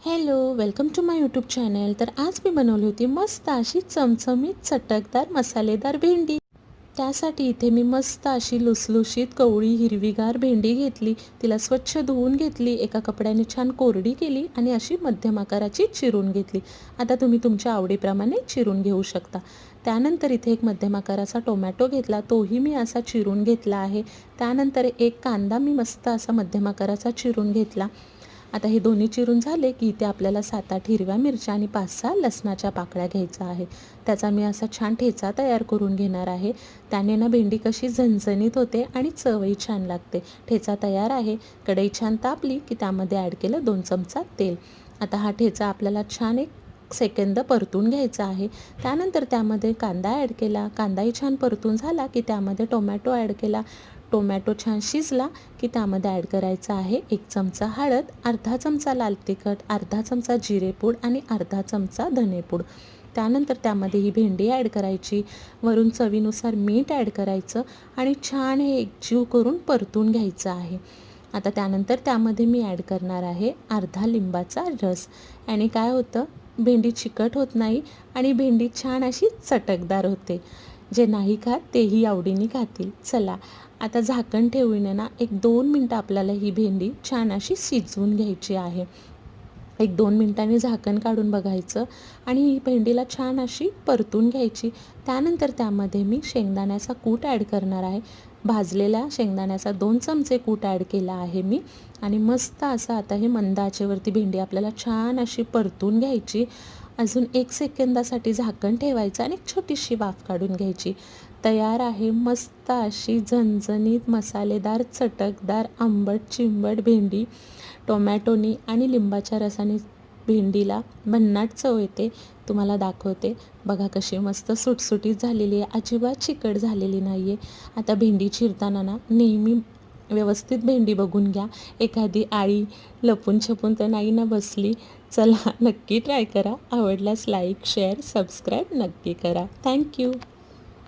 Hello, welcome to my YouTube channel. तर आज मी बनवली होती मस्त अशी चमचमीत चटकदार मसालेदार भेंडी. त्यासाठी इथे मी मस्त अशी लुसलुशीत कवळी हिरवीगार भेंडी घेतली. तिला स्वच्छ धुवून घेतली, एका कपड्याने छान कोरडी केली आणि अशी मध्यम आकाराची चिरून घेतली. आता तुम्ही तुमच्या आवडीप्रमाणे चिरून घेऊ शकता. त्यानंतर इथे एक मध्यम आकाराचा टोमॅटो घेतला, तोही मी असा चिरून घेतला आहे. त्यानंतर एक कांदा मी मस्त असा मध्यम आकाराचा चिरून घेतला. आता हे दोन्ही चिरून झाले की इथे आपल्याला 7-8 हिरव्या मिरच्या आणि 5-6 लसणाच्या पाकळ्या घ्यायचा आहे. त्याचा मी असा छान ठेचा तयार करून घेणार आहे. त्याने ना भेंडी कशी झणझणीत होते आणि चवही छान लागते. ठेचा तयार आहे. कढई छान तापली की त्यामध्ये ॲड केलं 2 चमचा तेल. आता हा ठेचा आपल्याला छान 1 सेकंद परतून घ्यायचा आहे. त्यानंतर त्यामध्ये कांदा ॲड केला. कांदाही छान परतून झाला की त्यामध्ये टोमॅटो ॲड केला. टोमॅटो छान शिजला की त्यामध्ये ॲड करायचा आहे 1 चमचा हळद, अर्धा चमचा लाल तिखट, अर्धा चमचा जिरेपूड आणि अर्धा चमचा धनेपूड. त्यानंतर त्यामध्ये ही भेंडी ॲड करायची. वरून चवीनुसार मीठ ॲड करायचं आणि छान हे एकजीव करून परतून घ्यायचं आहे. आता त्यानंतर त्यामध्ये मी ॲड करणार आहे अर्धा लिंबाचा रस. आणि काय होतं, भेंडी चिकट होत नाही आणि भेंडी छान अशी चटकदार होते. जे नाही खात तेही आवडीने खातील. चला आता झाकण ठेवून ना 1-2 मिनटं आपल्याला ही भेंडी छान अशी शिजवून घ्यायची आहे. 1-2 मिनटांनी झाकण काढून बघायचं आणि ही भेंडीला छान अशी परतून घ्यायची. त्यानंतर त्यामध्ये मी शेंगदाण्याचा कूट ॲड करणार आहे. भाजलेल्या शेंगदाण्याचा 2 चमचे कूट ॲड केला आहे मी. आणि मस्त असं आता हे मंद आचेवरती भेंडी आपल्याला छान अशी परतून घ्यायची. अजून 1 सेकंदासाठी झाकण ठेवायचं आणि छोटीशी वाफ काढून घ्यायची. तयार आहे मस्त अशी झणझणीत मसालेदार चटकदार आंबट चिंबट भेंडी. टोमॅटोनी आणि लिंबाच्या रसाने भेंडीला भन्नाट चव येते. तुम्हाला दाखवते बघा कशी मस्त सुटसुटीत झालेली आहे, अजिबात चिकट झालेली नाही आहे. आता भेंडी चिरताना ना नेहमी व्यवस्थित भेंडी बघून घ्या. एखादी आळी लपून छपून तर नाही ना बसली. चला नक्की ट्राय करा. आवडल्यास लाईक शेअर सबस्क्राईब नक्की करा. थँक्यू.